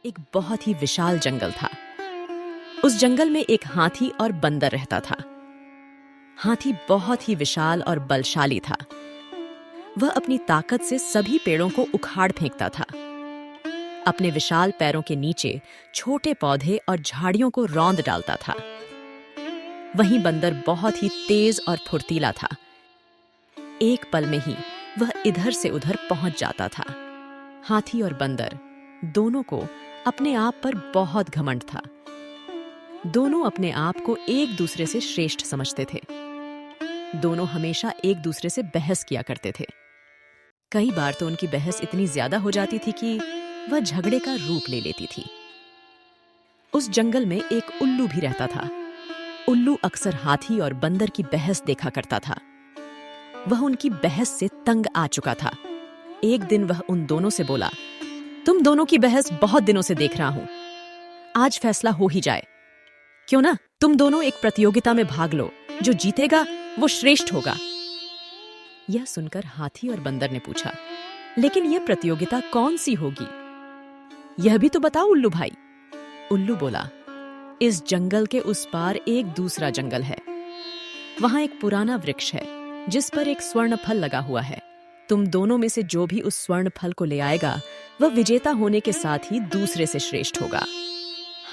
एक बहुत ही विशाल जंगल था। उस जंगल में एक हाथी और बंदर रहता था। हाथी बहुत ही विशाल और बलशाली था। वह अपनी ताकत से सभी पेड़ों को उखाड़ फेंकता था। अपने विशाल पैरों के नीचे छोटे पौधे और झाड़ियों को रौंद डालता था। वहीं बंदर बहुत ही तेज और फुर्तीला था। एक पल में ही वह इधर से उधर पहुंच जाता था। हाथी और बंदर दोनों को अपने आप पर बहुत घमंड था। दोनों अपने आप को एक दूसरे से श्रेष्ठ समझते थे। दोनों हमेशा एक दूसरे से बहस किया करते थे। कई बार तो उनकी बहस इतनी ज्यादा हो जाती थी कि वह झगड़े का रूप ले लेती थी। उस जंगल में एक उल्लू भी रहता था। उल्लू अक्सर हाथी और बंदर की बहस देखा करता था। वह उनकी बहस से तंग आ चुका था। एक दिन वह उन दोनों से बोला, तुम दोनों की बहस बहुत दिनों से देख रहा हूं। आज फैसला हो ही जाए। क्यों ना तुम दोनों एक प्रतियोगिता में भाग लो। जो जीतेगा वो श्रेष्ठ होगा। यह सुनकर हाथी और बंदर ने पूछा, लेकिन यह प्रतियोगिता कौन सी होगी? यह भी तो बताओ उल्लू भाई। उल्लू बोला, इस जंगल के उस पार एक दूसरा जंगल है। वहां एक पुराना वृक्ष है जिस पर एक स्वर्ण फल लगा हुआ है। तुम दोनों में से जो भी उस स्वर्ण फल को ले आएगा वह विजेता होने के साथ ही दूसरे से श्रेष्ठ होगा।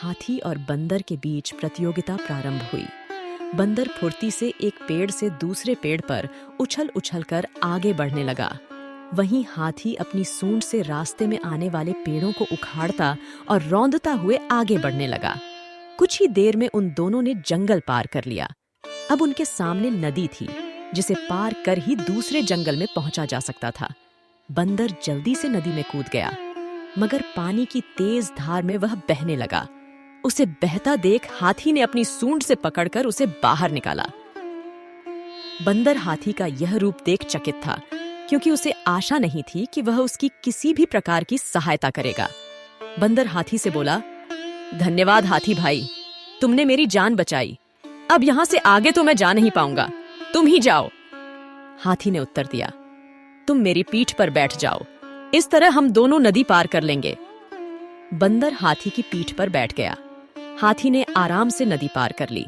हाथी और बंदर के बीच प्रतियोगिता प्रारंभ हुई। बंदर फुर्ती से एक पेड़ से दूसरे पेड़ पर उछल उछल कर आगे बढ़ने लगा। वहीं हाथी अपनी सूंड से रास्ते में आने वाले पेड़ों को उखाड़ता और रौंदता हुए आगे बढ़ने लगा। कुछ ही देर में उन दोनों ने जंगल पार कर लिया। अब उनके सामने नदी थी जिसे पार कर ही दूसरे जंगल में पहुंचा जा सकता था। बंदर जल्दी से नदी में कूद गया, मगर पानी की तेज धार में वह बहने लगा। उसे बहता देख हाथी ने अपनी सूंड से पकड़कर उसे बाहर निकाला। बंदर हाथी का यह रूप देख चकित था, क्योंकि उसे आशा नहीं थी कि वह उसकी किसी भी प्रकार की सहायता करेगा। बंदर हाथी से बोला, धन्यवाद हाथी भाई, तुमने मेरी जान बचाई। अब यहां से आगे तो मैं जा नहीं पाऊंगा, तुम ही जाओ। हाथी ने उत्तर दिया, तुम मेरी पीठ पर बैठ जाओ, इस तरह हम दोनों नदी पार कर लेंगे। बंदर हाथी की पीठ पर बैठ गया। हाथी ने आराम से नदी पार कर ली।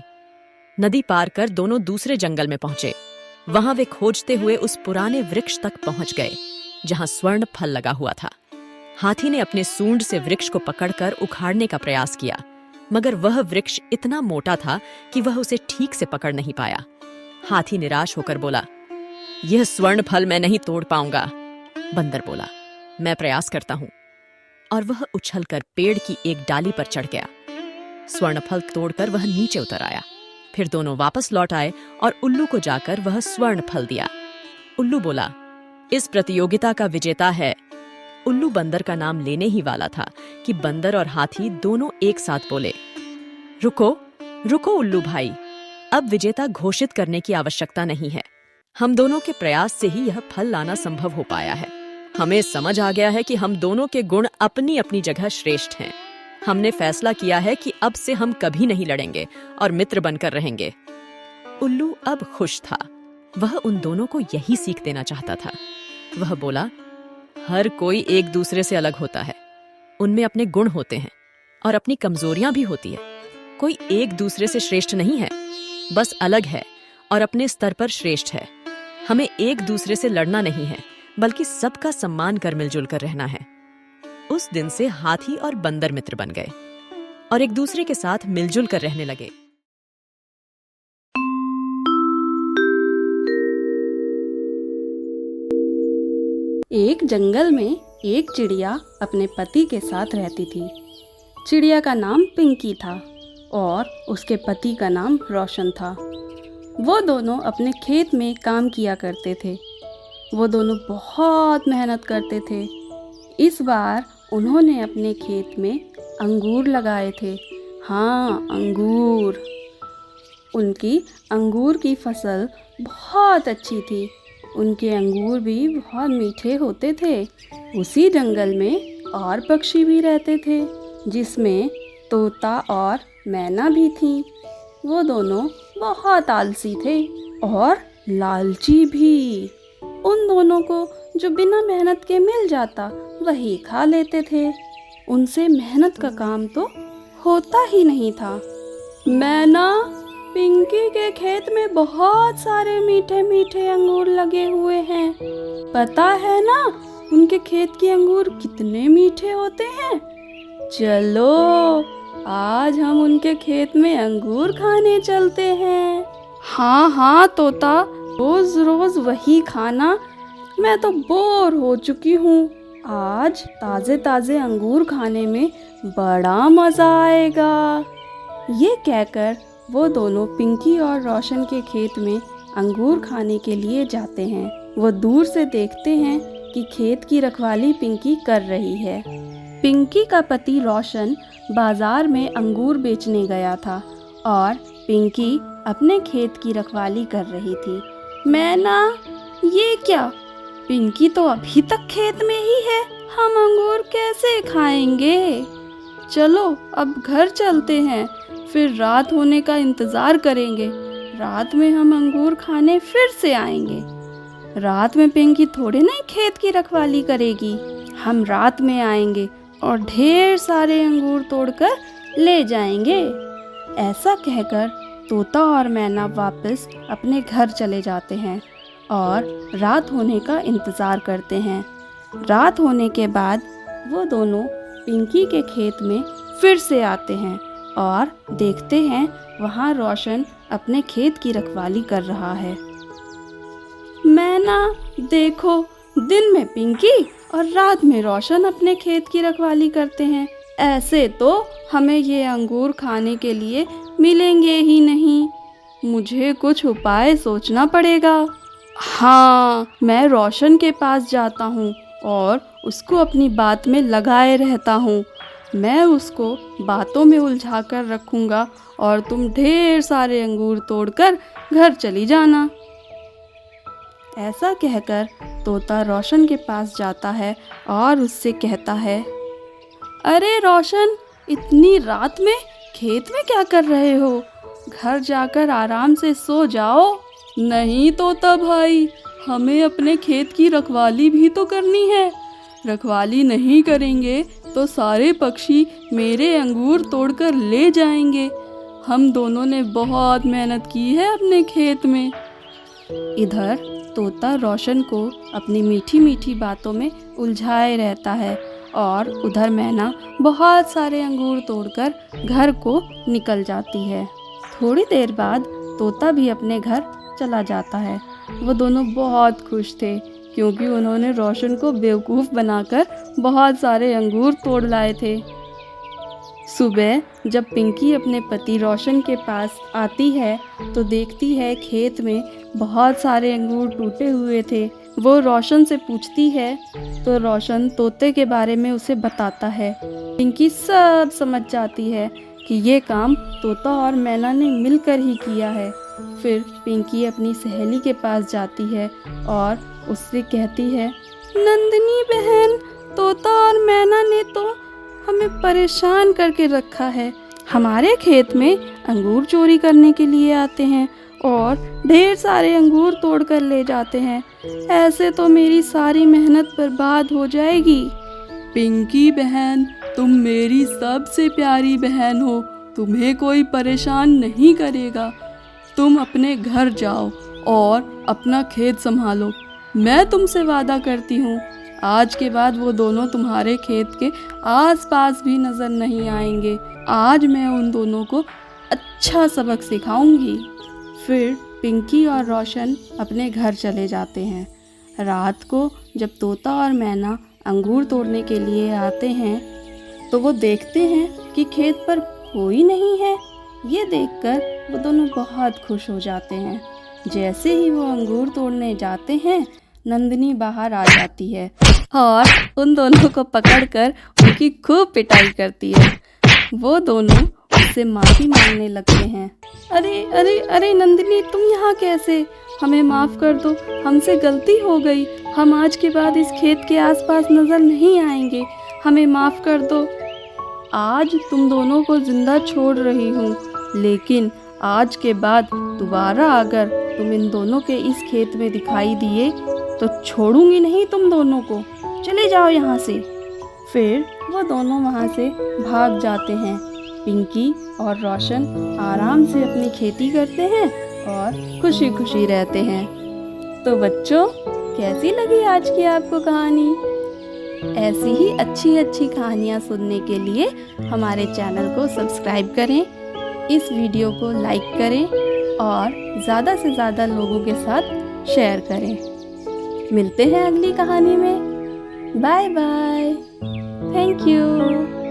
नदी पार कर दोनों दूसरे जंगल में पहुंचे। वहां वे खोजते हुए उस पुराने वृक्ष तक पहुंच गए जहां स्वर्ण फल लगा हुआ था। हाथी ने अपने सूंड से वृक्ष को पकड़कर उखाड़ने का प्रयास किया, मगर वह वृक्ष इतना मोटा था कि वह उसे ठीक से पकड़ नहीं पाया। हाथी निराश होकर बोला, यह स्वर्ण फल मैं नहीं तोड़ पाऊंगा। बंदर बोला, मैं प्रयास करता हूं। और वह उछलकर पेड़ की एक डाली पर चढ़ गया। स्वर्ण फल तोड़कर वह नीचे उतर आया। फिर दोनों वापस लौट आए और उल्लू को जाकर वह स्वर्ण फल दिया। उल्लू बोला, इस प्रतियोगिता का विजेता है। उल्लू बंदर का नाम लेने ही वाला था कि बंदर और हाथी दोनों एक साथ बोले, रुको रुको उल्लू भाई, अब विजेता घोषित करने की आवश्यकता नहीं है। हम दोनों के प्रयास से ही यह फल लाना संभव हो पाया है। हमें समझ आ गया है कि हम दोनों के गुण अपनी अपनी जगह श्रेष्ठ हैं। हमने फैसला किया है कि अब से हम कभी नहीं लड़ेंगे और मित्र बनकर रहेंगे। उल्लू अब खुश था। वह उन दोनों को यही सीख देना चाहता था। वह बोला, हर कोई एक दूसरे से अलग होता है। उनमें अपने गुण होते हैं और अपनी कमजोरियां भी होती है। कोई एक दूसरे से श्रेष्ठ नहीं है, बस अलग है और अपने स्तर पर श्रेष्ठ है। हमें एक दूसरे से लड़ना नहीं है, बल्कि सबका सम्मान कर मिलजुल कर रहना है। उस दिन से हाथी और बंदर मित्र बन गए और एक दूसरे के साथ मिलजुल कर रहने लगे। एक जंगल में एक चिड़िया अपने पति के साथ रहती थी। चिड़िया का नाम पिंकी था और उसके पति का नाम रोशन था। वो दोनों अपने खेत में काम किया करते थे। वो दोनों बहुत मेहनत करते थे। इस बार उन्होंने अपने खेत में अंगूर लगाए थे। हाँ, अंगूर। उनकी अंगूर की फसल बहुत अच्छी थी। उनके अंगूर भी बहुत मीठे होते थे। उसी जंगल में और पक्षी भी रहते थे, जिसमें तोता और मैना भी थी। वो दोनों बहुत आलसी थे और लालची भी। उन दोनों को जो बिना मेहनत के मिल जाता वही खा लेते थे। उनसे मेहनत का काम तो होता ही नहीं था। मैना, पिंकी के खेत में बहुत सारे मीठे मीठे अंगूर लगे हुए हैं। पता है ना उनके खेत के अंगूर कितने मीठे होते हैं। चलो आज हम उनके खेत में अंगूर खाने चलते हैं। हाँ हाँ तोता, रोज रोज वही खाना, मैं तो बोर हो चुकी हूँ। आज ताजे ताजे अंगूर खाने में बड़ा मजा आएगा। ये कहकर वो दोनों पिंकी और रोशन के खेत में अंगूर खाने के लिए जाते हैं। वो दूर से देखते हैं कि खेत की रखवाली पिंकी कर रही है। पिंकी का पति रोशन बाजार में अंगूर बेचने गया था और पिंकी अपने खेत की रखवाली कर रही थी। मैना, ये क्या? पिंकी तो अभी तक खेत में ही है, हम अंगूर कैसे खाएंगे? चलो अब घर चलते हैं, फिर रात होने का इंतज़ार करेंगे। रात में हम अंगूर खाने फिर से आएंगे। रात में पिंकी थोड़े नहीं खेत की रखवाली करेगी। हम रात में आएंगे और ढेर सारे अंगूर तोड़कर ले जाएंगे। ऐसा कहकर तोता और मैना वापस अपने घर चले जाते हैं और रात होने का इंतज़ार करते हैं। रात होने के बाद वो दोनों पिंकी के खेत में फिर से आते हैं और देखते हैं वहाँ रोशन अपने खेत की रखवाली कर रहा है। मैना, देखो, दिन में पिंकी और रात में रोशन अपने खेत की रखवाली करते हैं। ऐसे तो हमें ये अंगूर खाने के लिए मिलेंगे ही नहीं। मुझे कुछ उपाय सोचना पड़ेगा। हाँ, मैं रोशन के पास जाता हूँ और उसको अपनी बात में लगाए रहता हूँ। मैं उसको बातों में उलझा कर रखूँगा और तुम ढेर सारे अंगूर तोड़कर घर चली जाना। ऐसा कहकर तोता रोशन के पास जाता है और उससे कहता है, अरे रोशन, इतनी रात में खेत में क्या कर रहे हो? घर जाकर आराम से सो जाओ। नहीं तोता भाई, हमें अपने खेत की रखवाली भी तो करनी है। रखवाली नहीं करेंगे तो सारे पक्षी मेरे अंगूर तोड़कर ले जाएंगे। हम दोनों ने बहुत मेहनत की है अपने खेत में। इधर तोता रोशन को अपनी मीठी मीठी बातों में उलझाए रहता है और उधर मैना बहुत सारे अंगूर तोड़कर घर को निकल जाती है। थोड़ी देर बाद तोता भी अपने घर चला जाता है। वो दोनों बहुत खुश थे क्योंकि उन्होंने रोशन को बेवकूफ़ बनाकर बहुत सारे अंगूर तोड़ लाए थे। सुबह जब पिंकी अपने पति रोशन के पास आती है तो देखती है खेत में बहुत सारे अंगूर टूटे हुए थे। वो रोशन से पूछती है तो रोशन तोते के बारे में उसे बताता है। पिंकी सब समझ जाती है कि ये काम तोता और मैना ने मिलकर ही किया है। फिर पिंकी अपनी सहेली के पास जाती है और उससे कहती है, नंदिनी बहन, तोता और मैना ने तो हमें परेशान करके रखा है। हमारे खेत में अंगूर चोरी करने के लिए आते हैं और ढेर सारे अंगूर तोड़ कर ले जाते हैं। ऐसे तो मेरी सारी मेहनत बर्बाद हो जाएगी। पिंकी बहन, तुम मेरी सबसे प्यारी बहन हो, तुम्हें कोई परेशान नहीं करेगा। तुम अपने घर जाओ और अपना खेत संभालो। मैं तुमसे वादा करती हूँ, आज के बाद वो दोनों तुम्हारे खेत के आसपास भी नज़र नहीं आएंगे। आज मैं उन दोनों को अच्छा सबक सिखाऊंगी। फिर पिंकी और रोशन अपने घर चले जाते हैं। रात को जब तोता और मैना अंगूर तोड़ने के लिए आते हैं तो वो देखते हैं कि खेत पर कोई नहीं है। ये देखकर वो दोनों बहुत खुश हो जाते हैं। जैसे ही वो अंगूर तोड़ने जाते हैं, नंदिनी बाहर आ जाती है और उन दोनों को पकड़कर उनकी खूब पिटाई करती है। वो दोनों उससे माफ़ी मांगने लगते हैं। अरे अरे अरे नंदिनी, तुम यहाँ कैसे? हमें माफ़ कर दो, हमसे गलती हो गई। हम आज के बाद इस खेत के आसपास नज़र नहीं आएंगे। हमें माफ़ कर दो। आज तुम दोनों को ज़िंदा छोड़ रही हूँ, लेकिन आज के बाद दोबारा अगर तुम इन दोनों के इस खेत में दिखाई दिए तो छोड़ूंगी नहीं तुम दोनों को। चले जाओ यहाँ से। फिर वो दोनों वहाँ से भाग जाते हैं। पिंकी और रोशन आराम से अपनी खेती करते हैं और खुशी खुशी रहते हैं। तो बच्चों, कैसी लगी आज की आपको कहानी? ऐसी ही अच्छी अच्छी कहानियाँ सुनने के लिए हमारे चैनल को सब्सक्राइब करें, इस वीडियो को लाइक करें और ज़्यादा से ज़्यादा लोगों के साथ शेयर करें। मिलते हैं अगली कहानी में। Bye bye. Thank you.